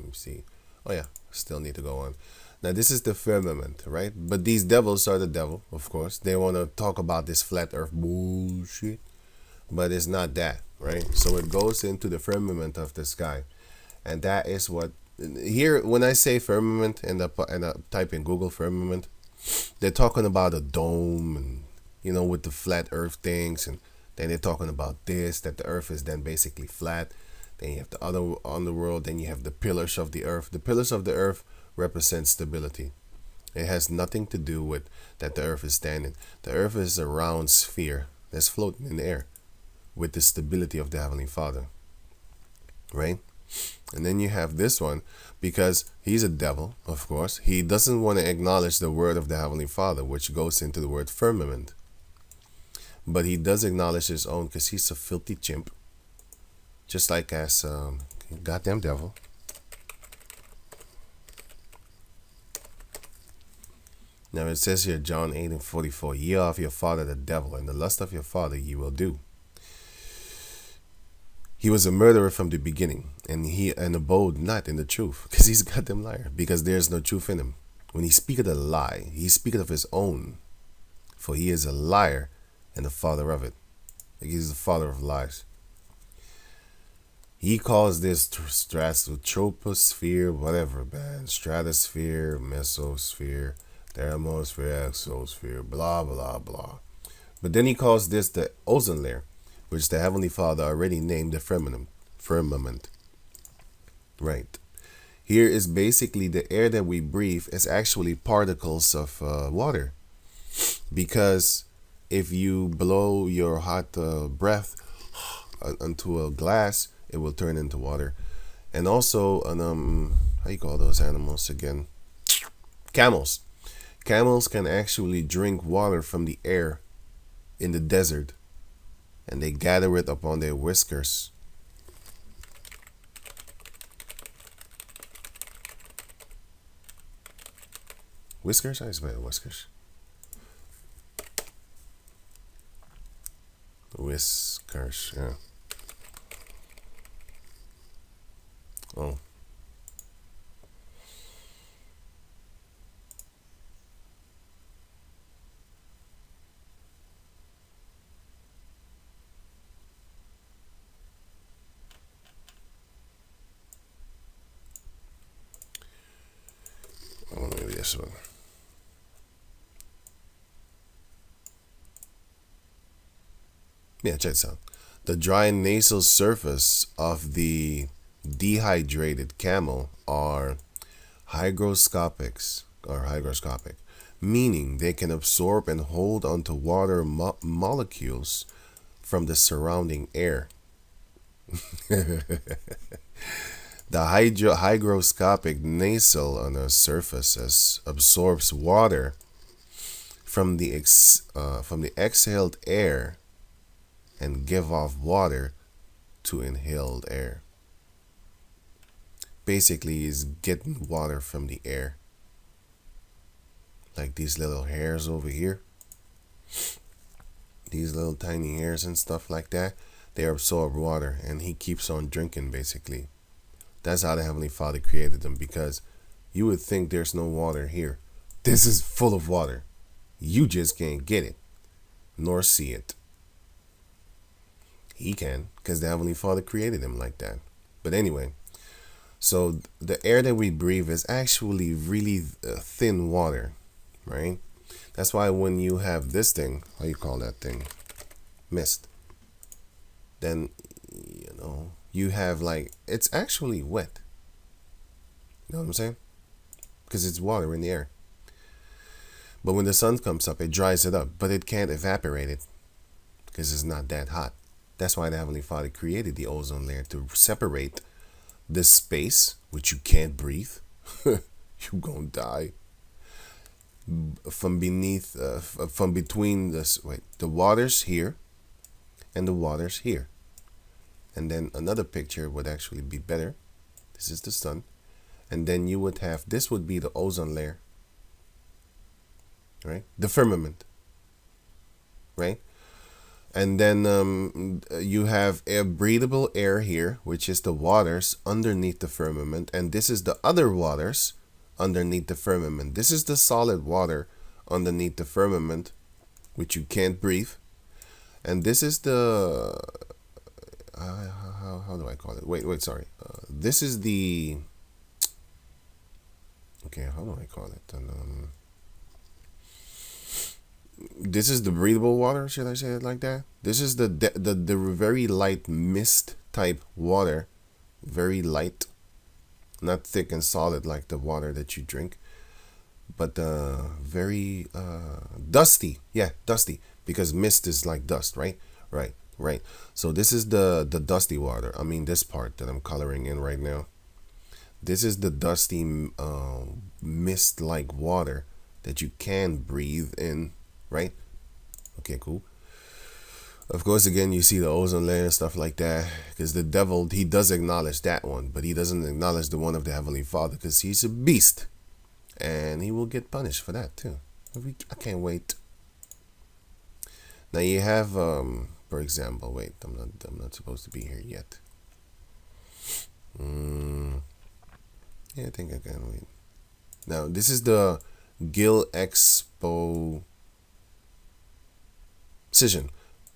me see. Oh yeah, still need to go on. Now this is the firmament, right? But these devils are the devil, of course. They want to talk about this flat earth bullshit, but it's not that, right? So it goes into the firmament of the sky, and that is what here when I say firmament and I type in Google firmament, they're talking about a dome and with the flat earth things, and then they're talking about this, that the earth is then basically flat. Then you have the other underworld, then you have the pillars of the earth. The pillars of the earth represent stability. It has nothing to do with that the earth is standing. The earth is a round sphere that's floating in the air with the stability of the Heavenly Father, right? And then you have this one, because he's a devil, of course. He doesn't want to acknowledge the word of the Heavenly Father, which goes into the word firmament. But he does acknowledge his own, because he's a filthy chimp. Just like as goddamn devil. Now it says here, John 8:44, ye are of your father the devil, and the lust of your father ye will do. He was a murderer from the beginning, and abode not in the truth, because he's a goddamn liar, because there is no truth in him. When he speaketh a lie, he speaketh of his own, for he is a liar and the father of it. Like he's the father of lies. He calls this troposphere, whatever, man, stratosphere, mesosphere, thermosphere, exosphere, blah, blah, blah. But then he calls this the ozone layer, which the Heavenly Father already named the firmament. Right. Here is basically the air that we breathe is actually particles of water. Because if you blow your hot breath onto a glass, it will turn into water. And also, how you call those animals again? Camels. Camels can actually drink water from the air in the desert, and they gather it upon their whiskers. Whiskers? I spell whiskers. Whiskers, yeah. Oh. Oh, maybe this one. Yeah, check this out. The dry nasal surface of the dehydrated camel are hygroscopic, meaning they can absorb and hold onto water molecules from the surrounding air. The hygroscopic nasal on the surfaces absorbs water from the exhaled air and give off water to inhaled air. Basically, is getting water from the air. Like these little hairs over here. These little tiny hairs and stuff like that. They absorb water, and he keeps on drinking, basically. That's how the Heavenly Father created them, because you would think there's no water here. This is full of water. You just can't get it, nor see it. He can, because the Heavenly Father created him like that. But anyway, so the air that we breathe is actually really thin water, right? That's why when you have this thing, how you call that thing? Mist. Then, you have it's actually wet. You know what I'm saying? Because it's water in the air. But when the sun comes up, it dries it up, but it can't evaporate it because it's not that hot. That's why the Heavenly Father created the ozone layer, to separate this space, which you can't breathe. You're gonna die. From between the waters here and the waters here. And then another picture would actually be better. This is the sun. And then you would have, this would be the ozone layer. Right? The firmament. Right? And then you have air, breathable air here, which is the waters underneath the firmament. And this is the other waters underneath the firmament. This is the solid water underneath the firmament, which you can't breathe. And this is the how do I call it? Wait, sorry. This is the okay. How do I call it? And, this is the breathable water. Should I say it like that? This is the very light mist type water, very light, not thick and solid like the water that you drink, but very dusty. Yeah, dusty, because mist is like dust, right? Right. So this is the dusty water. I mean, this part that I'm coloring in right now. This is the dusty mist like water that you can breathe in, right? Okay, cool. Of course, again, you see the ozone layer and stuff like that, because the devil, he does acknowledge that one, but he doesn't acknowledge the one of the Heavenly Father, because he's a beast, and he will get punished for that too. I can't wait. Now you have, for example, wait, I'm not supposed to be here yet. Yeah, I think I can wait. Now this is the Gill Exposition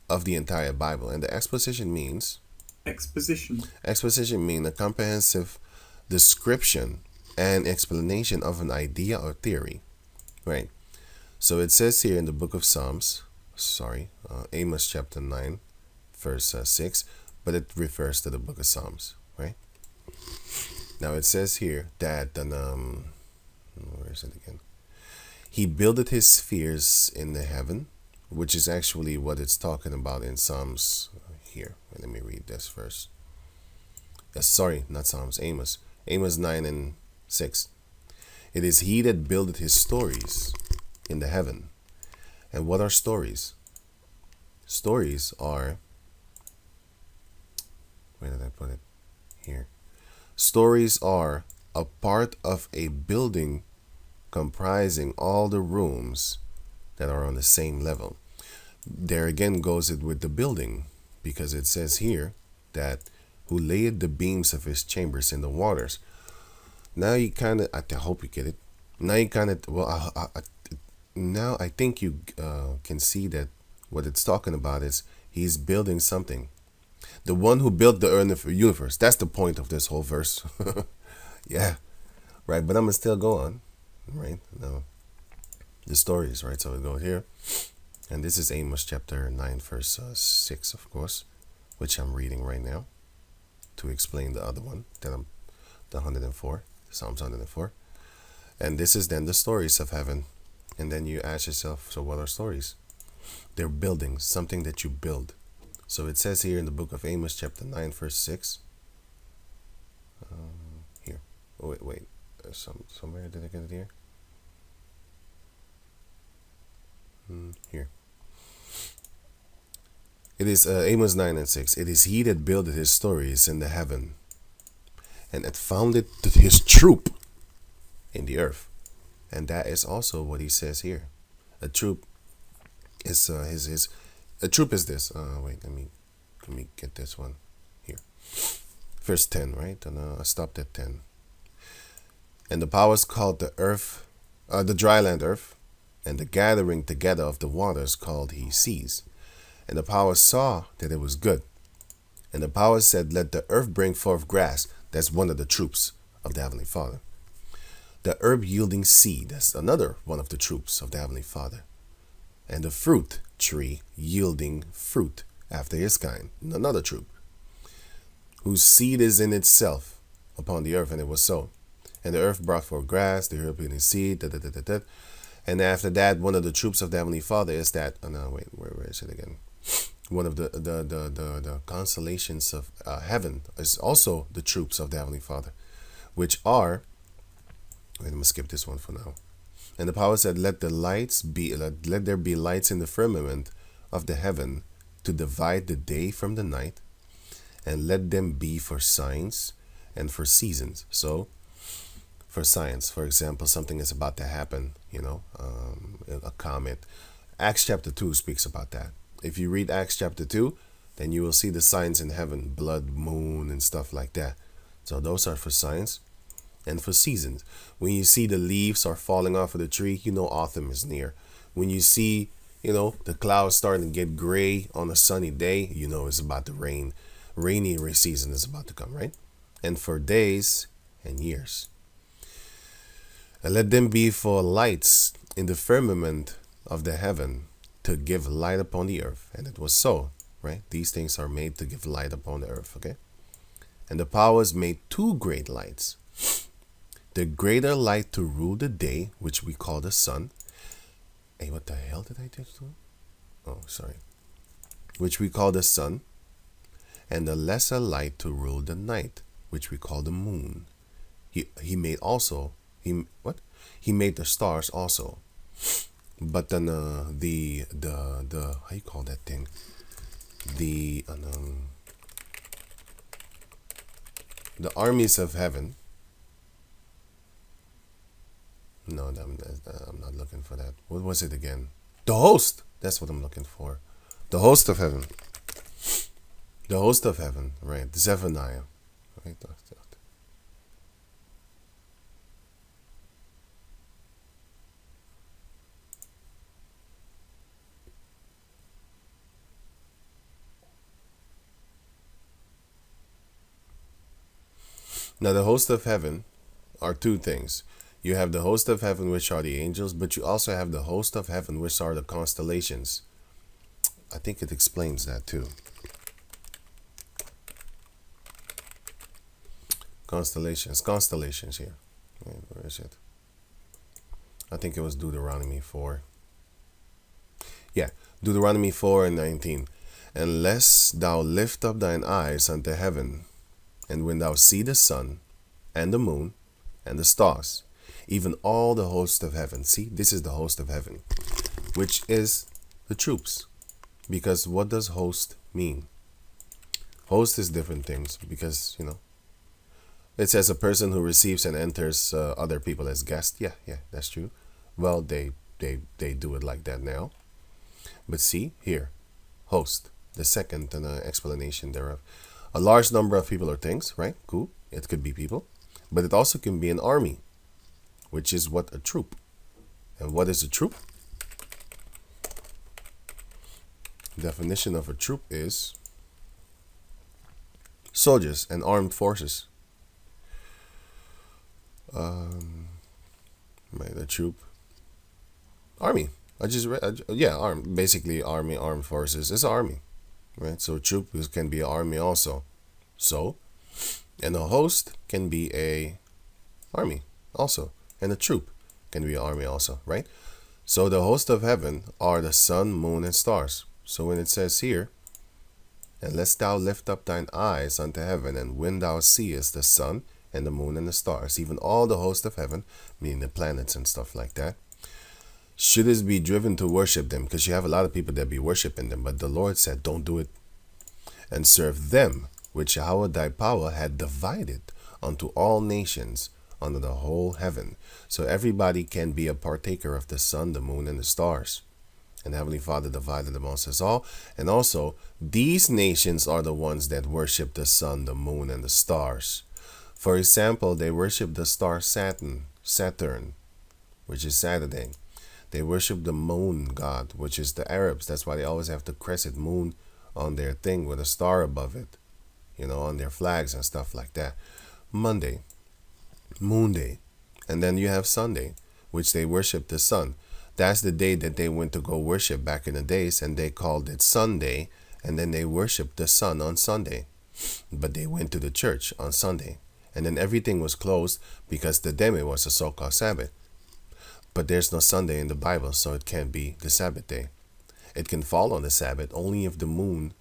of the entire Bible, and the exposition means exposition means a comprehensive description and explanation of an idea or theory, right? So it says here in the book of Amos chapter 9 verse 6, but it refers to the book of Psalms, right? Now it says here that where is it again? He builded his spheres in the heaven, which is actually what it's talking about in Psalms here. Let me read this verse. Sorry, not Psalms, Amos. Amos 9 and 6. It is he that builded his stories in the heaven. And what are stories? Stories are, where did I put it? Here. Stories are a part of a building comprising all the rooms that are on the same level. There again goes it with the building, because it says here that who laid the beams of his chambers in the waters. Now you kind of, I hope you get it. Now you kind of, well, now I think you can see that what it's talking about is he's building something. The one who built the universe. That's the point of this whole verse. Yeah, right. But I'm gonna still go on, right? Now, the stories, right? So we go here, and this is Amos chapter 9, verse 6, of course, which I'm reading right now to explain the other one that I'm, the 104, Psalms 104, and this is then the stories of heaven. And then you ask yourself, so what are stories? They're buildings, something that you build. So it says here in the book of Amos chapter 9 verse 6. Here. Oh, wait. Somewhere did I get it here? Here. It is Amos 9 and 6. It is he that builded his stories in the heaven, and that founded his troop in the earth. And that is also what he says here. A troop is a troop is this. Wait, let me get this one here. Verse 10, right? And I stopped at 10. And the powers called the earth, the dry land earth, and the gathering together of the waters called he seas. And the powers saw that it was good. And the powers said, let the earth bring forth grass. That's one of the troops of the Heavenly Father. The herb yielding seed, that's another one of the troops of the Heavenly Father. And the fruit tree yielding fruit after his kind, another troop. Whose seed is in itself upon the earth, and it was so. And the earth brought forth grass, the herb yielding seed, And after that, one of the troops of the Heavenly Father is that, oh no, wait, where is it again? One of the constellations of heaven is also the troops of the Heavenly Father, which are, wait, I'm gonna skip this one for now. And the power said, let there be lights in the firmament of the heaven to divide the day from the night, and let them be for signs and for seasons. So, for science, for example, something is about to happen, a comet. Acts chapter 2 speaks about that. If you read Acts chapter 2, then you will see the signs in heaven, blood, moon, and stuff like that. So those are for signs and for seasons. When you see the leaves are falling off of the tree, you know autumn is near. When you see, the clouds starting to get gray on a sunny day, you know it's about to rain. Rainy season is about to come, right? And for days and years. And let them be for lights in the firmament of the heaven to give light upon the earth. And it was so, right? These things are made to give light upon the earth, okay? And the powers made two great lights. The greater light to rule the day, which we call the sun. Hey, what the hell did I just do? Oh, sorry. Which we call the sun. And the lesser light to rule the night, which we call the moon. He made also, He made the stars also. But then the how you call that thing? The armies of heaven. No, I'm not looking for that. What was it again? The host. That's what I'm looking for. The host of heaven. The host of heaven, right? Zephaniah. Right? Now, the host of heaven are two things. You have the host of heaven, which are the angels, but you also have the host of heaven, which are the constellations. I think it explains that too. Constellations here. Where is it? I think it was Deuteronomy 4. Yeah, Deuteronomy 4 and 19. Unless thou lift up thine eyes unto heaven, and when thou see the sun, and the moon, and the stars, even all the host of heaven. See, this is the host of heaven, which is the troops. Because what does host mean? Host is different things because, it says a person who receives and enters other people as guests. Yeah, that's true. Well, they do it like that now. But see, here, host, the second explanation thereof. A large number of people or things, right? Cool. It could be people. But it also can be an army, which is what a troop. And what is a troop? Definition of a troop is soldiers and armed forces. Right, a troop. Army. I just read, basically army, armed forces. It's an army, right? So troop can be an army also. So, and a host can be a army also. And a troop can be an army also, right? So the host of heaven are the sun, moon, and stars. So when it says here, unless thou lift up thine eyes unto heaven, and when thou seest the sun and the moon and the stars, even all the host of heaven, meaning the planets and stuff like that, shouldest be driven to worship them, because you have a lot of people that be worshiping them. But the Lord said, don't do it, and serve them, which Yahweh thy power had divided unto all nations under the whole heaven. So everybody can be a partaker of the sun, the moon, and the stars. And Heavenly Father divided amongst us all. And also, these nations are the ones that worship the sun, the moon, and the stars. For example, they worship the star Saturn, which is Saturday. They worship the moon god, which is the Arabs. That's why they always have the crescent moon on their thing with a star above it, on their flags and stuff like that. Monday, Moon Day. And then you have Sunday, which they worship the sun. That's the day that they went to go worship back in the days, and they called it Sunday, and then they worshiped the sun on Sunday. But they went to the church on Sunday, and then everything was closed because the day was a so-called Sabbath. But there's no Sunday in the Bible, so it can't be the Sabbath day. It can fall on the Sabbath only if the moon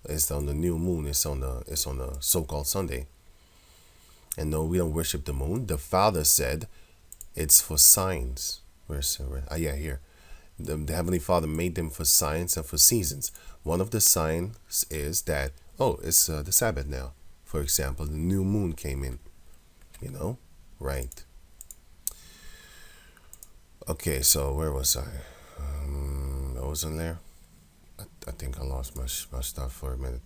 is on the new moon, is on the so-called Sunday. And no, we don't worship the moon. The Father said it's for signs. Here. The Heavenly Father made them for signs and for seasons. One of the signs is that, it's the Sabbath now. For example, the new moon came in. Right. Okay, so where was I? I wasn't there. I think I lost my stuff for a minute.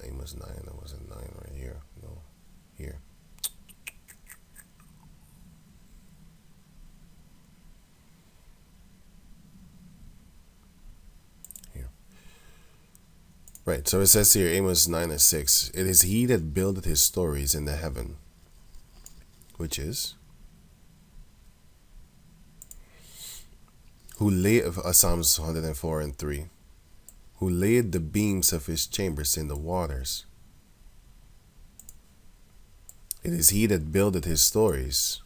Amos 9. That wasn't 9 right here. No, here. Here. Right. So it says here, Amos 9:6. It is he that buildeth his stories in the heaven, which is who lay Psalms 104:3. Who laid the beams of his chambers in the waters. It is he that buildeth his stories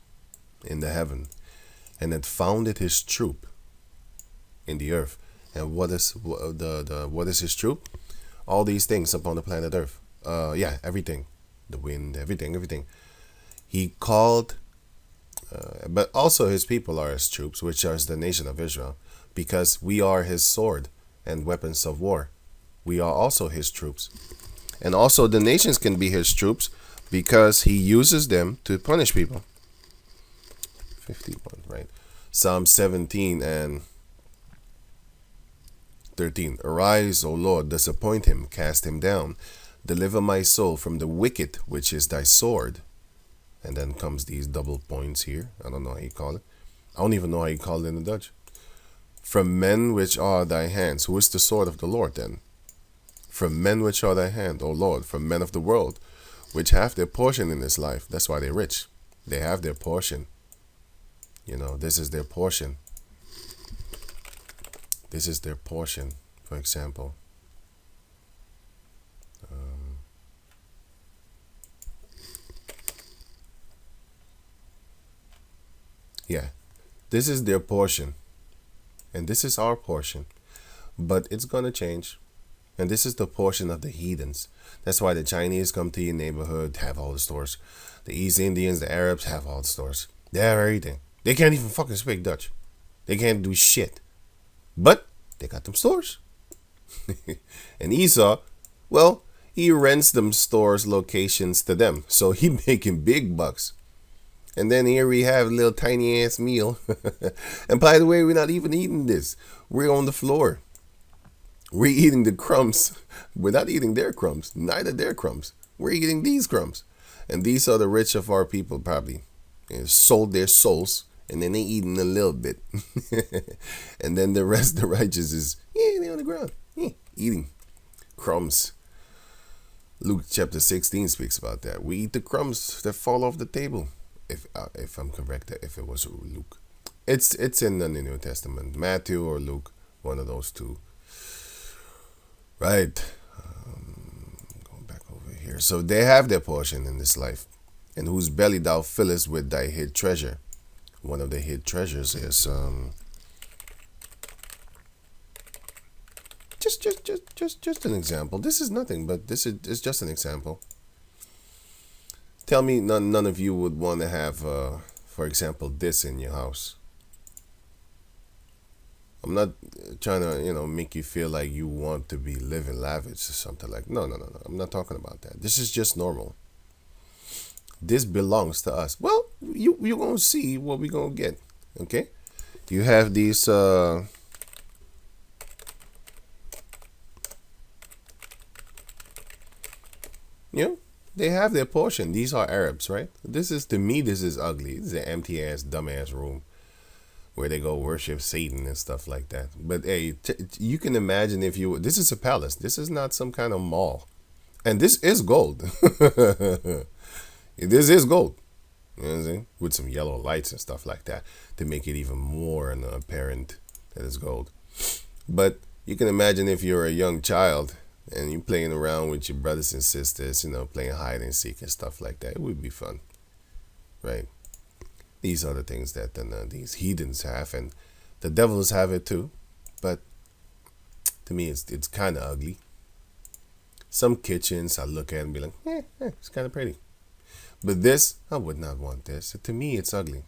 in the heaven, and that founded his troop in the earth. And what is what is his troop? All these things upon the planet Earth. Everything, the wind, everything. He called, but also his people are his troops, which are the nation of Israel, because we are his sword and weapons of war. We are also his troops. And also the nations can be his troops because he uses them to punish people. 51, right? Psalm 17 and 13. Arise, O Lord, disappoint him, cast him down. Deliver my soul from the wicked, which is thy sword. And then comes these double points here. I don't know how you call it. I don't even know how you call it in the Dutch. From men which are thy hands. Who is the sword of the Lord then? From men which are thy hand, O Lord, from men of the world, which have their portion in this life. That's why they're rich. They have their portion. This is their portion. This is their portion, for example. This is their portion. And this is our portion. But it's going to change. And this is the portion of the heathens. That's why the Chinese come to your neighborhood, have all the stores. The East Indians, the Arabs have all the stores. They have everything. They can't even fucking speak Dutch. They can't do shit. But they got them stores. And Esau, well, he rents them stores locations to them. So he making big bucks. And then here we have a little tiny ass meal. And by the way, we're not even eating this. We're on the floor. We're eating the crumbs. We're not eating their crumbs. Neither their crumbs. We're eating these crumbs. And these are the rich of our people probably. They sold their souls. And then they eating a little bit. And then the rest, the righteous is, they on the ground. Eating crumbs. Luke chapter 16 speaks about that. We eat the crumbs that fall off the table. If I'm correct, if it was Luke, it's in the New Testament, Matthew or Luke, one of those two. Right. Going back over here. So they have their portion in this life, and whose belly thou fillest with thy hid treasure. One of the hid treasures is just an example. This is nothing, but this is just an example. Tell me none of you would want to have, for example, this in your house. I'm not trying to, make you feel like you want to be living lavish or something like. No. I'm not talking about that. This is just normal. This belongs to us. Well, you're going to see what we're going to get. Okay? You have these, they have their portion. These are Arabs, right? To me, this is ugly. This is an empty ass, dumb ass room where they go worship Satan and stuff like that. But hey, you can imagine this is a palace. This is not some kind of mall. And this is gold. This is gold. You know what I'm saying? With some yellow lights and stuff like that to make it even more apparent that it's gold. But you can imagine if you're a young child and you're playing around with your brothers and sisters, playing hide and seek and stuff like that. It would be fun, right? These are the things that these heathens have, and the devils have it too. But to me, it's kind of ugly. Some kitchens I look at and be like, it's kind of pretty. But this, I would not want this. To me, it's ugly.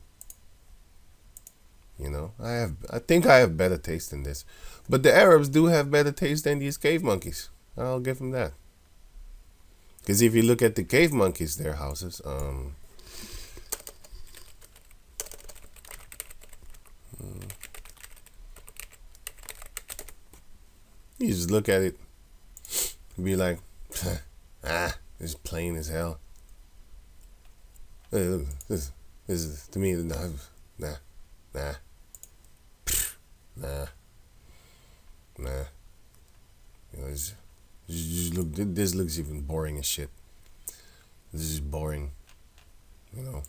I think I have better taste than this. But the Arabs do have better taste than these cave monkeys. I'll give them that. Because if you look at the cave monkeys, their houses, You just look at it, be like, it's plain as hell. Hey, look, this is to me, nah, nah, nah, nah. You know, just look. This looks even boring as shit. This is boring. You know.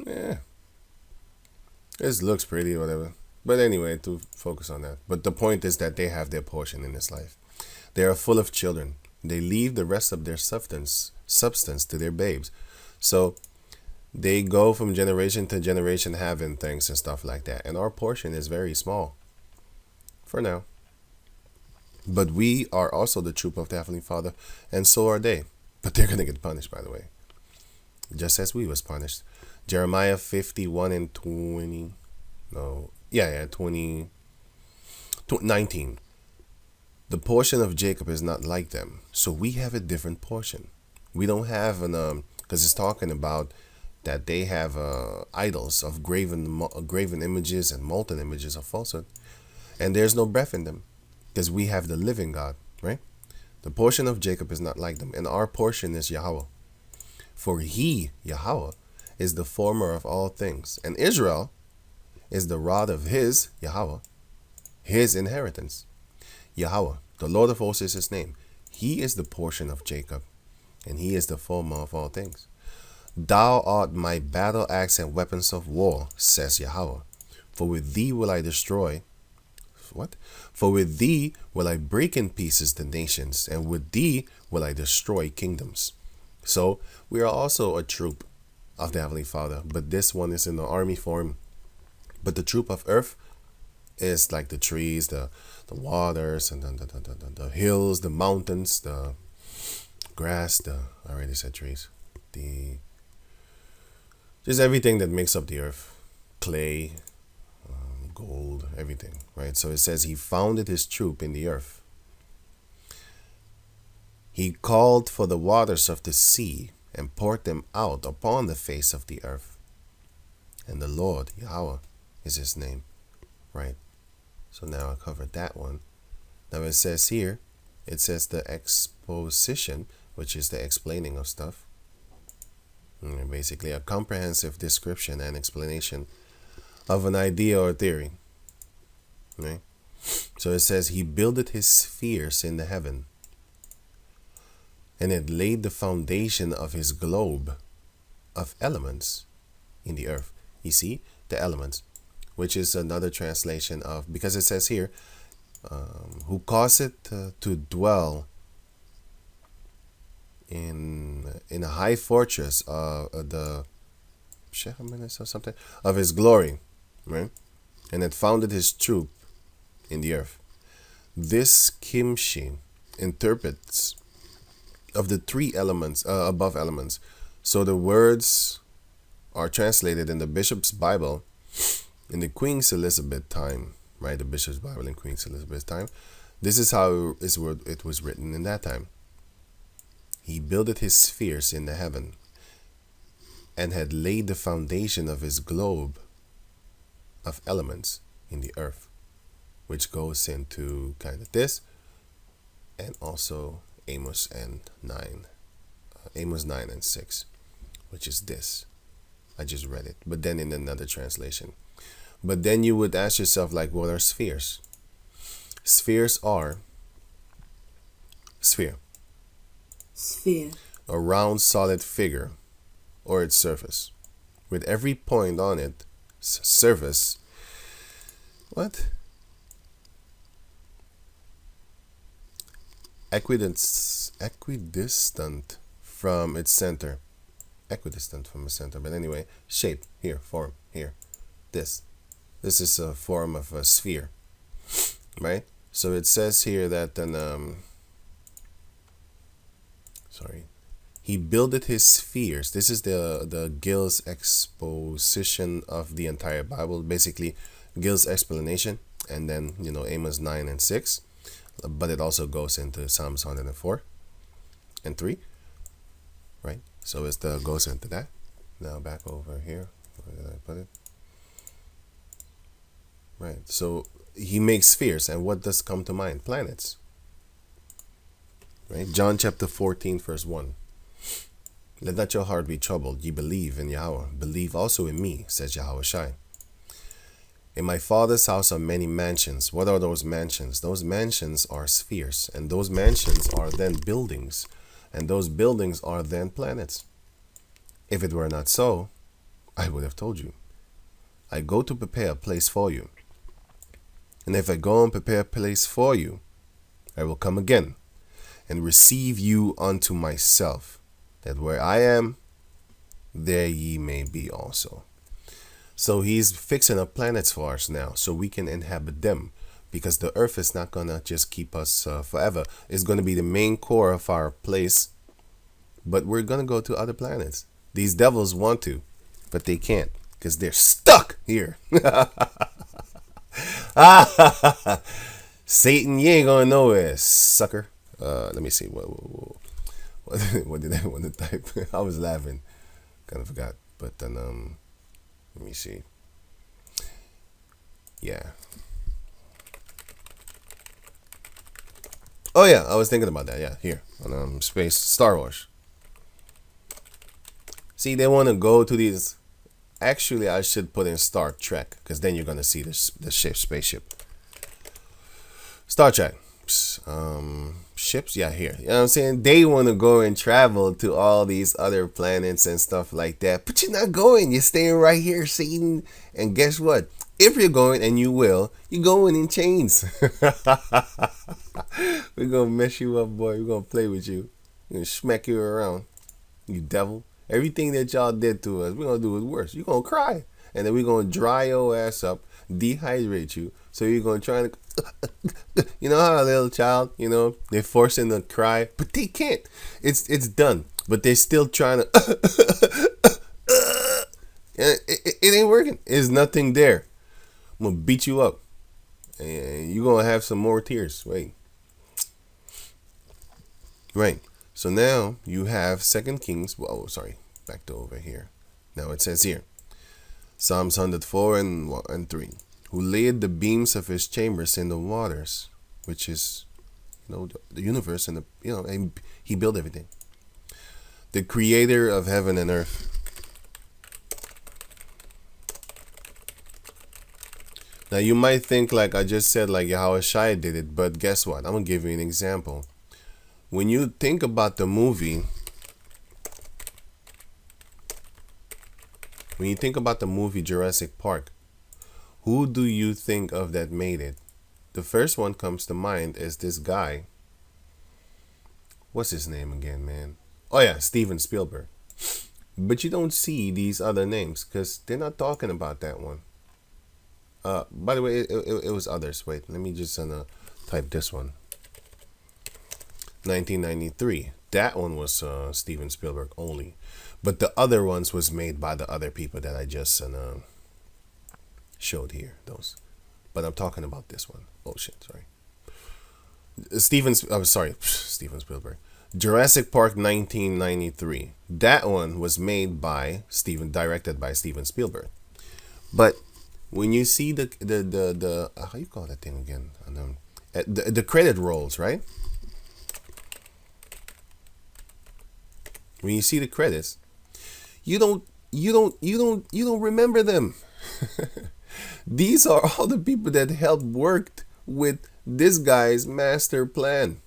Yeah. This looks pretty or whatever. But anyway, to focus on that. But the point is that they have their portion in this life. They are full of children. They leave the rest of their substance to their babes. So they go from generation to generation having things and stuff like that. And our portion is very small. For now. But we are also the troop of the Heavenly Father. And so are they. But they're going to get punished, by the way. Just as we was punished. Jeremiah 51 and 20. No. Yeah, 19. The portion of Jacob is not like them. So we have a different portion. We don't have an, because it's talking about that they have idols of graven images and molten images of falsehood. And there's no breath in them. Because we have the living God, right? The portion of Jacob is not like them. And our portion is Yahweh. For he, Yahweh, is the former of all things. And Israel is the rod of his, Yahweh, his inheritance. Yahweh, the Lord of hosts is his name. He is the portion of Jacob, and he is the former of all things. Thou art my battle axe and weapons of war, says Yahweh. For with thee will I destroy. What? For with thee will I break in pieces the nations, and with thee will I destroy kingdoms. So we are also a troop of the Heavenly Father, but this one is in the army form. But the troop of earth is like the trees, the waters, and the hills, the mountains, the grass, I already said trees, just everything that makes up the earth, clay, gold, everything, right? So it says he founded his troop in the earth. He called for the waters of the sea and poured them out upon the face of the earth. And the Lord, Yahweh, is his name, right? So now I covered that one. Now it says here, it says the exposition, which is the explaining of stuff. Basically a comprehensive description and explanation of an idea or theory, right? So it says he builded his spheres in the heaven, and it laid the foundation of his globe of elements in the earth. You see, the elements, which is another translation of, because it says here, who caused it to dwell in a high fortress of the Shecheminis or something of his glory, right? And it founded his troop in the earth. This Kimshi interprets of the three elements, above elements. So the words are translated in the Bishop's Bible in the Queen's Elizabeth time, right? The Bishop's Bible in Queen's Elizabeth time. This is how it was written in that time. He builded his spheres in the heaven and had laid the foundation of his globe of elements in the earth, which goes into kind of this, and also Amos 9 and 6, which is this. I just read it, but then in another translation. But then you would ask yourself, like, what are spheres? Spheres are sphere, a round solid figure or its surface, with every point on its surface equidistant from its center. But anyway, shape here, form here. This is a form of a sphere, right? So it says here that he builded his spheres. This is the Gill's exposition of the entire Bible, basically Gill's explanation, and then Amos 9 and 6, but it also goes into Psalms 104 and 3, right? So it goes into that. Now back over here. Where did I put it? Right. So he makes spheres, and what does come to mind? Planets. Right. John chapter 14, verse 1. Let not your heart be troubled. Ye believe in Yahweh. Believe also in me, says Yahawashi. In my Father's house are many mansions. What are those mansions? Those mansions are spheres, and those mansions are then buildings, and those buildings are then planets. If it were not so, I would have told you. I go to prepare a place for you. And if I go and prepare a place for you, I will come again and receive you unto myself, that where I am, there ye may be also. So he's fixing up planets for us now so we can inhabit them, because the earth is not going to just keep us forever. It's going to be the main core of our place, but we're going to go to other planets. These devils want to, but they can't because they're stuck here. Satan, you ain't going nowhere, sucker. Let me see. What did I want to type? I was laughing. Kind of forgot. But then, let me see. Yeah. Oh, yeah. I was thinking about that. Yeah. Here. On space. Star Wars. See, they want to go to these. Actually, I should put in Star Trek, because then you're going to see the spaceship. Star Trek. Ships, yeah, here. You know what I'm saying? They want to go and travel to all these other planets and stuff like that. But you're not going. You're staying right here, Satan. And guess what? If you're going, and you will, you're going in chains. We're going to mess you up, boy. We're going to play with you. We're going to smack you around, you devil. Everything that y'all did to us, we're going to do it worse. You're going to cry. And then we're going to dry your ass up, dehydrate you. So you're going to try to, you know how a little child, you know, they're forcing to cry, but they can't. It's done. But they're still trying to, it ain't working. There's nothing there. I'm going to beat you up. And you're going to have some more tears. Wait. Right. So now you have 2 Kings. Well, sorry. Back to over here. Now it says here. Psalms 104 and 3. Who laid the beams of his chambers in the waters, which is, you know, the universe, and the, you know, and he built everything. The creator of heaven and earth. Now you might think like I just said, like Yahawashi did it, but guess what? I'm gonna give you an example. When you think about the movie, Jurassic Park, who do you think of that made it? The first one comes to mind is this guy. What's his name again, man? Oh yeah, Steven Spielberg. But you don't see these other names because they're not talking about that one. By the way, it was others. Wait, let me just type this one. 1993. That one was Steven Spielberg only. But the other ones was made by the other people that I just showed here. Those. But I'm talking about this one. Oh shit, sorry. Steven Spielberg. Jurassic Park 1993. That one was made by directed by Steven Spielberg. But when you see the how you call that thing again? The credit rolls, right? When you see the credits, you don't remember them. These are all the people that helped worked with this guy's master plan.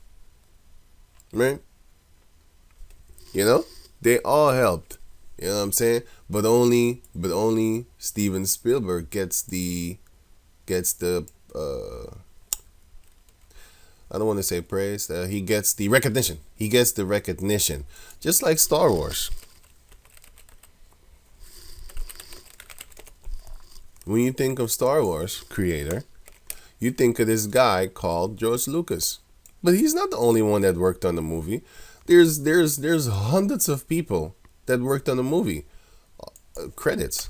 Right? You know? They all helped. You know what I'm saying? But only Steven Spielberg gets the I don't want to say praise. He gets the recognition. Just like Star Wars. When you think of Star Wars creator, you think of this guy called George Lucas. But he's not the only one that worked on the movie. There's hundreds of people that worked on the movie. Credits.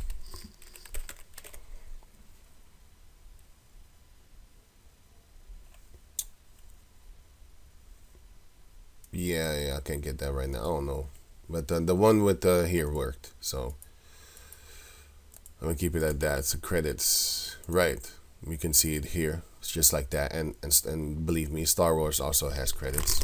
Yeah, I can't get that right now. I don't know. But the one with here worked. So I'm going to keep it at that. So credits. Right. We can see it here. It's just like that, and believe me, Star Wars also has credits.